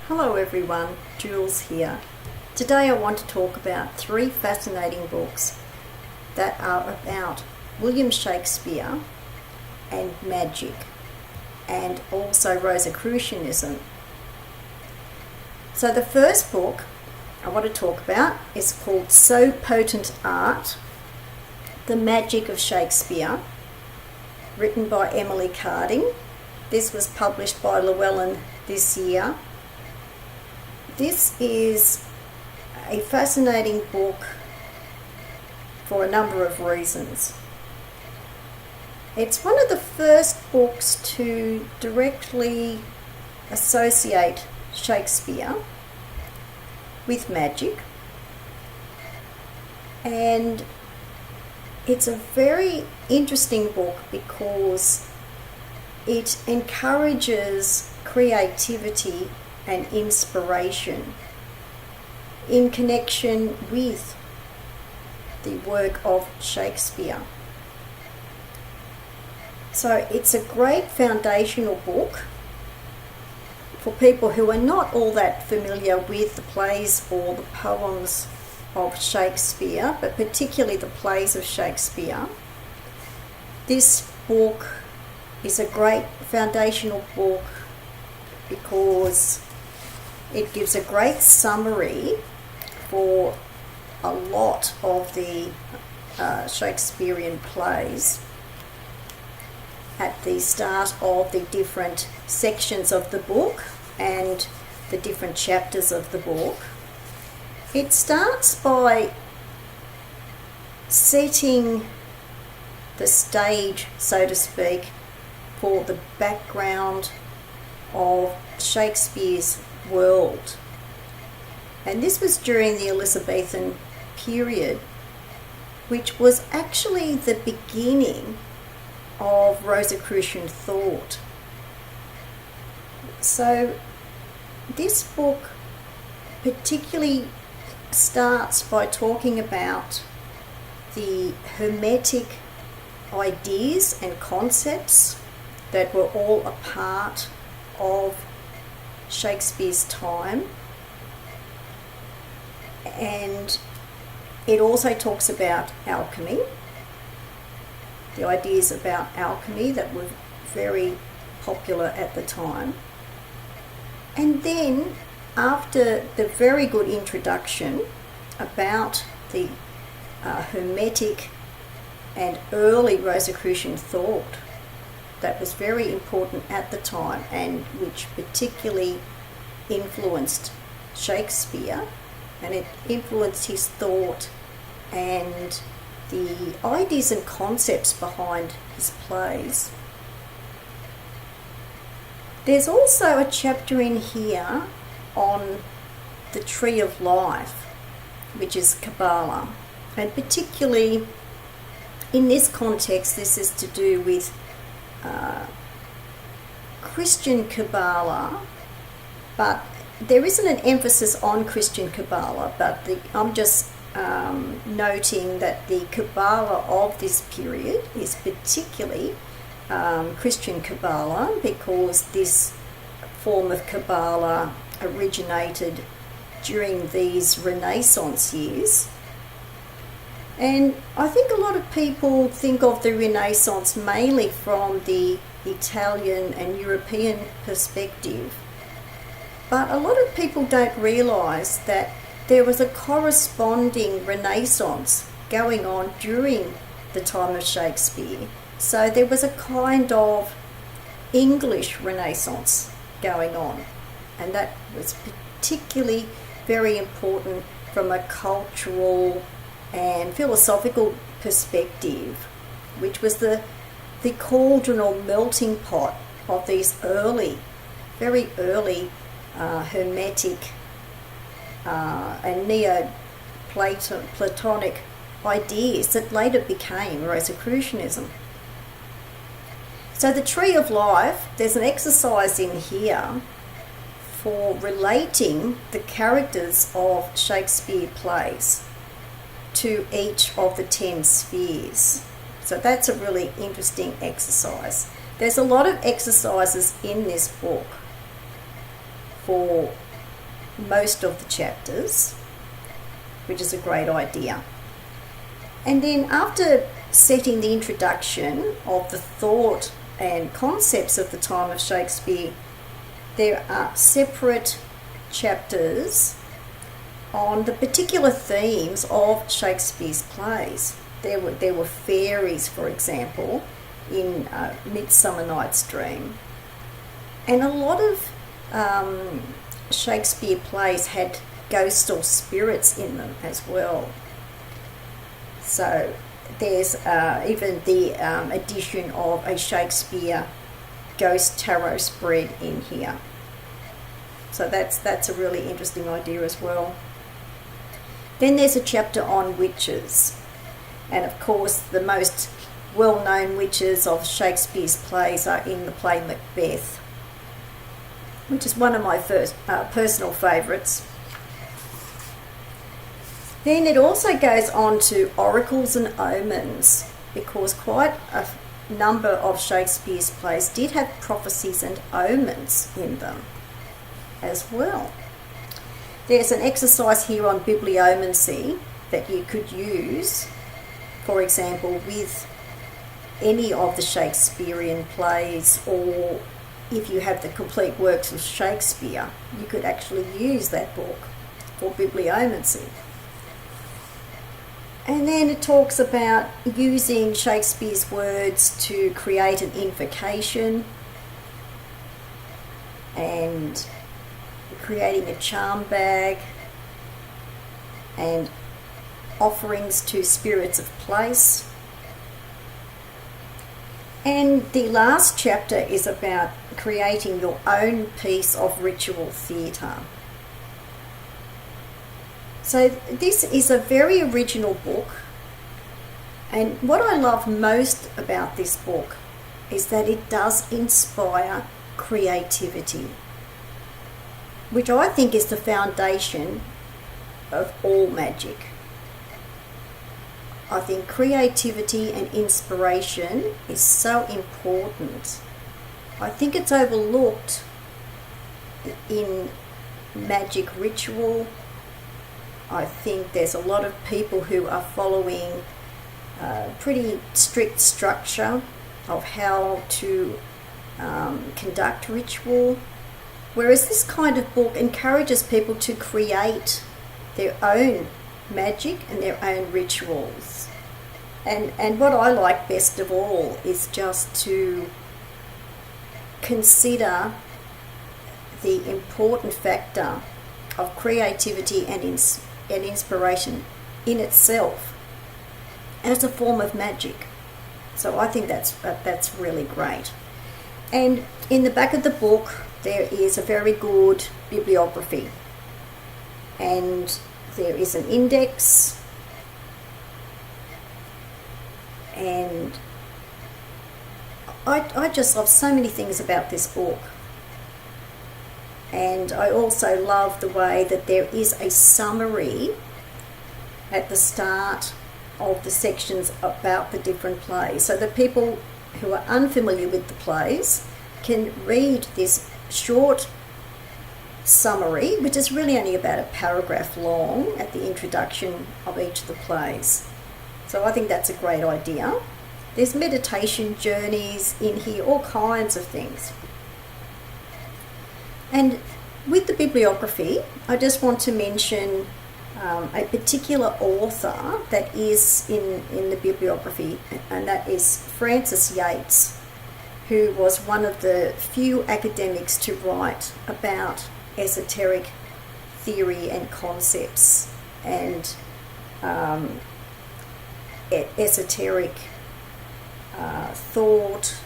Hello everyone, Jules here. Today I want to talk about three fascinating books that are about William Shakespeare and magic, and also Rosicrucianism. So the first book I want to talk about is called So Potent Art, The Magic of Shakespeare, written by Emily Carding. This was published by Llewellyn this year. This is a fascinating book for a number of reasons. It's one of the first books to directly associate Shakespeare with magic, and it's a very interesting book because it encourages creativity and inspiration in connection with the work of Shakespeare. So it's a great foundational book for people who are not all that familiar with the plays or the poems of Shakespeare, but particularly the plays of Shakespeare. This book is a great foundational book because it gives a great summary for a lot of the Shakespearean plays at the start of the different sections of the book and the different chapters of the book. It starts by setting the stage, so to speak, for the background of Shakespeare's world. And this was during the Elizabethan period, which was actually the beginning of Rosicrucian thought. So this book particularly starts by talking about the Hermetic ideas and concepts that were all a part of Shakespeare's time, and it also talks about alchemy, the ideas about alchemy that were very popular at the time. And then, after the very good introduction about the Hermetic and early Rosicrucian thought that was very important at the time and which particularly influenced Shakespeare, and it influenced his thought and the ideas and concepts behind his plays. There's also a chapter in here on the Tree of Life, which is Kabbalah, and particularly in this context this is to do with Christian Kabbalah, but there isn't an emphasis on Christian Kabbalah, but I'm just noting that the Kabbalah of this period is particularly Christian Kabbalah, because this form of Kabbalah originated during these Renaissance years. And I think a lot of people think of the Renaissance mainly from the Italian and European perspective. But a lot of people don't realise that there was a corresponding Renaissance going on during the time of Shakespeare. So there was a kind of English Renaissance going on, and that was particularly very important from a cultural and philosophical perspective, which was the cauldron or melting pot of these very early Hermetic and Neo-Platonic ideas that later became Rosicrucianism. So the Tree of Life, there's an exercise in here for relating the characters of Shakespeare plays to each of the 10 spheres. So that's a really interesting exercise. There's a lot of exercises in this book for most of the chapters, which is a great idea. And then after setting the introduction of the thought and concepts of the time of Shakespeare, there are separate chapters on the particular themes of Shakespeare's plays. There were fairies, for example, in Midsummer Night's Dream. And a lot of Shakespeare plays had ghosts or spirits in them as well. So there's even the addition of a Shakespeare ghost tarot spread in here. So that's a really interesting idea as well. Then there's a chapter on witches. And of course the most well-known witches of Shakespeare's plays are in the play Macbeth, which is one of my first personal favourites. Then it also goes on to oracles and omens, because quite a number of Shakespeare's plays did have prophecies and omens in them as well. There's an exercise here on bibliomancy that you could use, for example, with any of the Shakespearean plays, or if you have the complete works of Shakespeare, you could actually use that book for bibliomancy. And then it talks about using Shakespeare's words to create an invocation and creating a charm bag and offerings to spirits of place. And the last chapter is about creating your own piece of ritual theatre. So this is a very original book, and what I love most about this book is that it does inspire creativity, which I think is the foundation of all magic. I think creativity and inspiration is so important. I think it's overlooked in magic ritual. I think there's a lot of people who are following a pretty strict structure of how to conduct ritual, whereas this kind of book encourages people to create their own magic and their own rituals. And what I like best of all is just to consider the important factor of creativity and inspiration in itself as a form of magic. So I think that's really great. And in the back of the book there is a very good bibliography, and there is an index, and I just love so many things about this book. And I also love the way that there is a summary at the start of the sections about the different plays, so that people who are unfamiliar with the plays can read this short summary, which is really only about a paragraph long at the introduction of each of the plays. So I think that's a great idea. There's meditation journeys in here, all kinds of things. And with the bibliography, I just want to mention a particular author that is in the bibliography, and that is Frances Yates, who was one of the few academics to write about esoteric theory and concepts and esoteric thought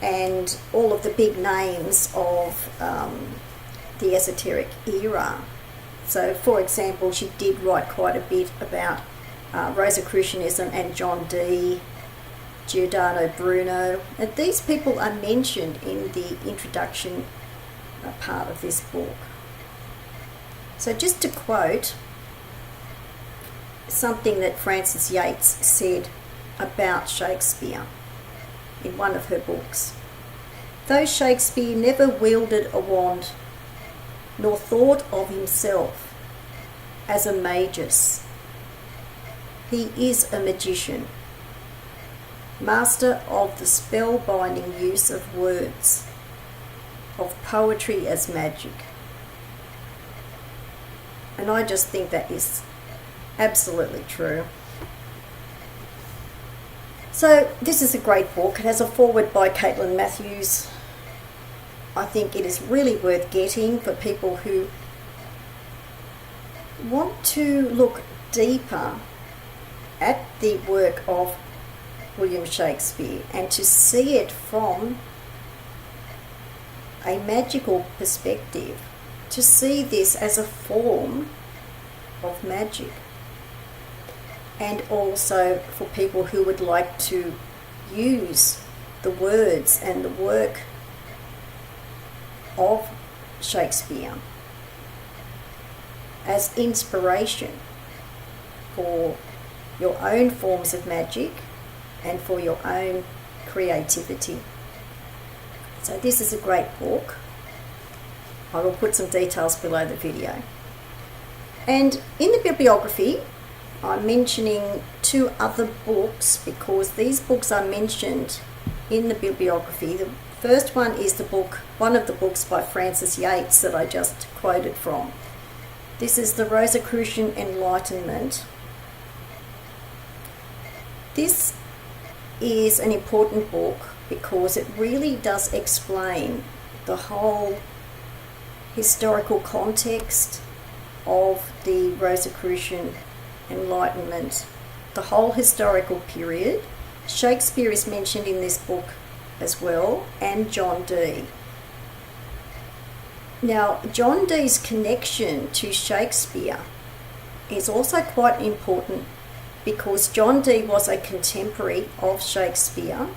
and all of the big names of the esoteric era. So, for example, she did write quite a bit about Rosicrucianism and John Dee, Giordano Bruno, and these people are mentioned in the introduction part of this book. So just to quote something that Frances Yates said about Shakespeare in one of her books: though Shakespeare never wielded a wand, nor thought of himself as a magus. He is a magician, master of the spellbinding use of words, of poetry as magic. And I just think that is absolutely true. So this is a great book. It has a foreword by Caitlin Matthews. I think it is really worth getting for people who want to look deeper at the work of William Shakespeare and to see it from a magical perspective, to see this as a form of magic. And also for people who would like to use the words and the work of Shakespeare as inspiration for your own forms of magic and for your own creativity. So this is a great book. I will put some details below the video. And in the bibliography, I'm mentioning 2 other books because these books are mentioned in the bibliography. The first one is one of the books by Frances Yates that I just quoted from. This is the Rosicrucian Enlightenment. This is an important book because it really does explain the whole historical context of the Rosicrucian Enlightenment, the whole historical period. Shakespeare is mentioned in this book as well, and John Dee. Now, John Dee's connection to Shakespeare is also quite important because John Dee was a contemporary of Shakespeare.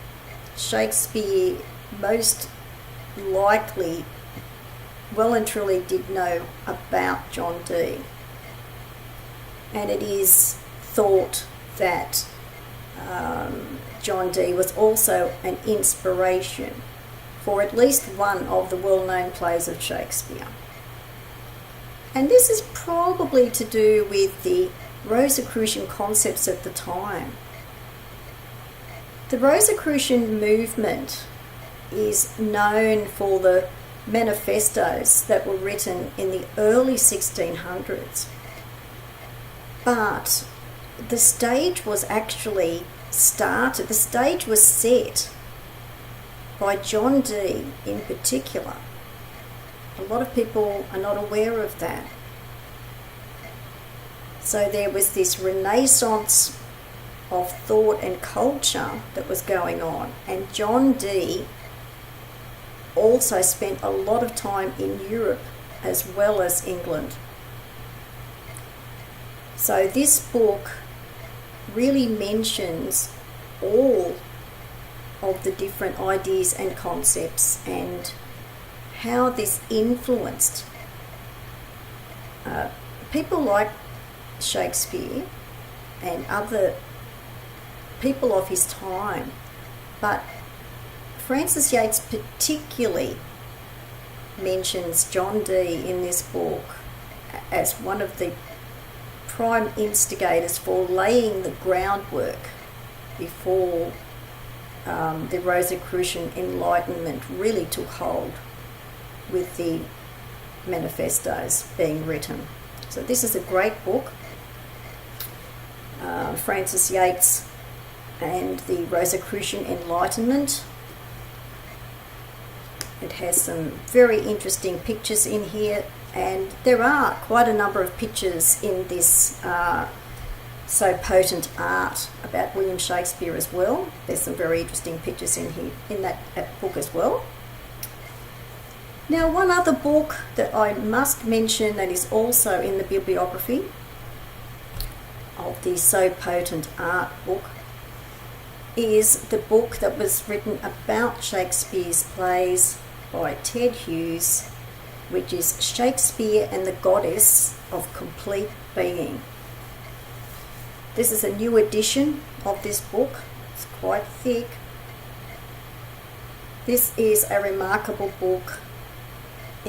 Shakespeare most likely well and truly did know about John Dee. And it is thought that John Dee was also an inspiration for at least one of the well-known plays of Shakespeare. And this is probably to do with the Rosicrucian concepts at the time. The Rosicrucian movement is known for the manifestos that were written in the early 1600s. But the stage was actually started, the stage was set by John Dee in particular. A lot of people are not aware of that. So there was this renaissance of thought and culture that was going on, and John Dee also spent a lot of time in Europe as well as England. So this book really mentions all of the different ideas and concepts and how this influenced people like Shakespeare and other people of his time. But Frances Yates particularly mentions John Dee in this book as one of the prime instigators for laying the groundwork before the Rosicrucian Enlightenment really took hold with the manifestos being written. So this is a great book, Frances Yates and the Rosicrucian Enlightenment. It has some very interesting pictures in here, and there are quite a number of pictures in this so potent art about William Shakespeare as well. There's some very interesting pictures in here in that book as well. Now, one other book that I must mention that is also in the bibliography of the So Potent Art book is the book that was written about Shakespeare's plays by Ted Hughes, which is Shakespeare and the Goddess of Complete Being. This is a new edition of this book. It's quite thick. This is a remarkable book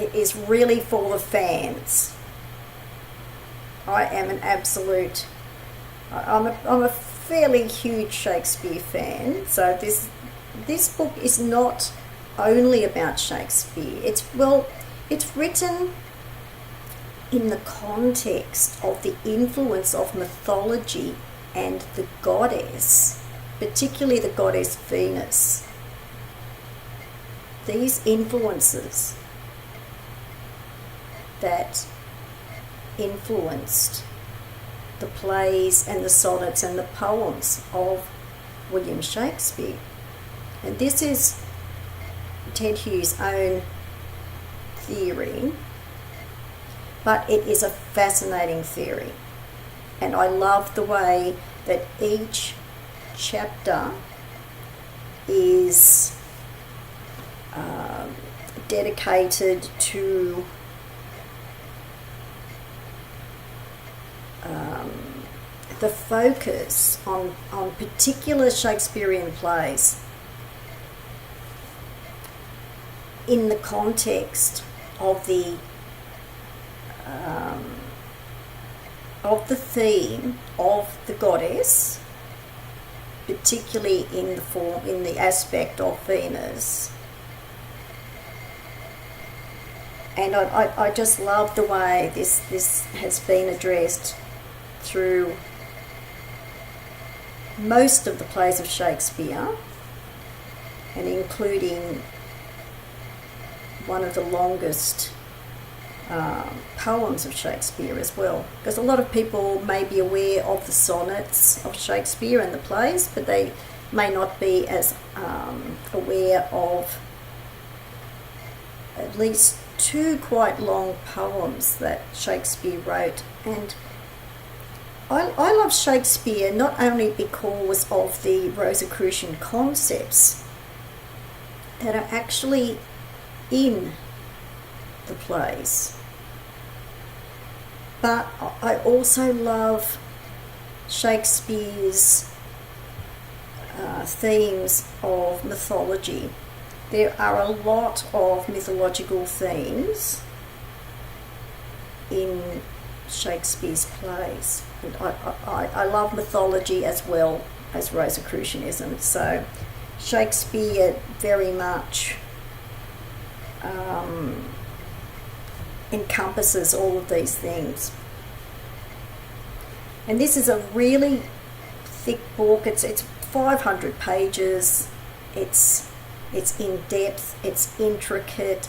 it is really for the fans. I am an absolute, I'm a fairly huge Shakespeare fan, so this book is not only about Shakespeare. It's written in the context of the influence of mythology and the goddess, particularly the goddess Venus. These influences that influenced the plays and the sonnets and the poems of William Shakespeare. And this is Ted Hughes' own theory, but it is a fascinating theory. And I love the way that each chapter is dedicated to the focus on particular Shakespearean plays in the context of the theme of the goddess, particularly in the aspect of Venus. And I just love the way this has been addressed through most of the plays of Shakespeare, and including one of the longest poems of Shakespeare as well. Because a lot of people may be aware of the sonnets of Shakespeare and the plays, but they may not be as aware of at least two quite long poems that Shakespeare wrote. And I love Shakespeare not only because of the Rosicrucian concepts that are actually in the plays, but I also love Shakespeare's themes of mythology. There are a lot of mythological themes in Shakespeare's plays. And I love mythology as well as Rosicrucianism. So Shakespeare very much encompasses all of these things. And this is a really thick book. It's 500 pages. It's in depth, it's intricate,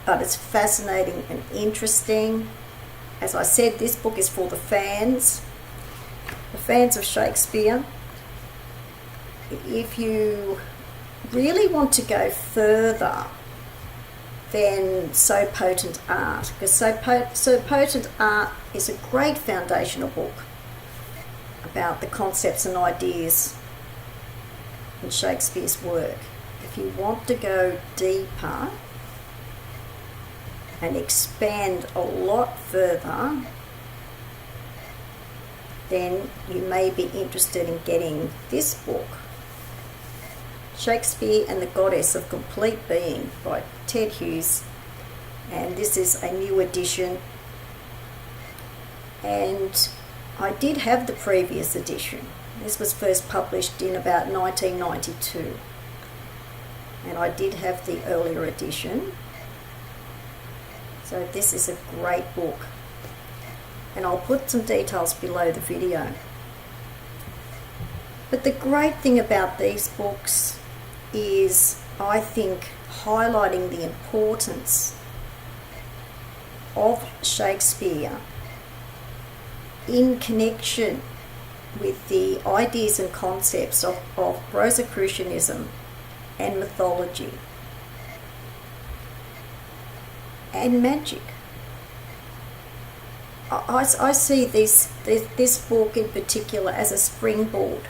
but it's fascinating and interesting. As I said, this book is for the fans of Shakespeare. If you really want to go further than So Potent Art, because So Potent Art is a great foundational book about the concepts and ideas in Shakespeare's work. If you want to go deeper and expand a lot further, then you may be interested in getting this book, Shakespeare and the Goddess of Complete Being by Ted Hughes. And this is a new edition, and I did have the previous edition. This was first published in about 1992, and I did have the earlier edition. So this is a great book, and I'll put some details below the video. But the great thing about these books is, I think, highlighting the importance of Shakespeare in connection with the ideas and concepts of Rosicrucianism and mythology and magic. I see this book in particular as a springboard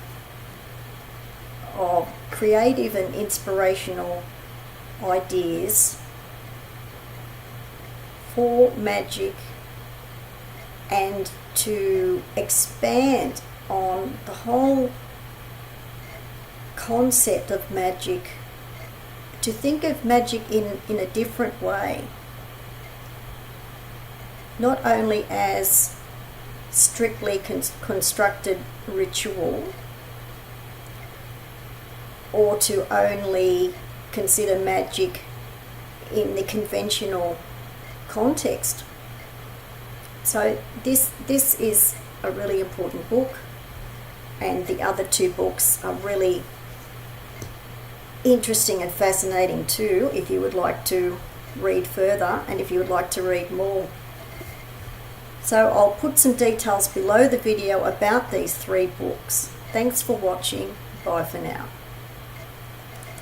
of creative and inspirational ideas for magic, and to expand on the whole concept of magic, to think of magic in a different way, not only as strictly constructed ritual, or to only consider magic in the conventional context. So this is a really important book, and the other two books are really interesting and fascinating too, if you would like to read further and if you would like to read more. So I'll put some details below the video about these three books. Thanks for watching. Bye for now.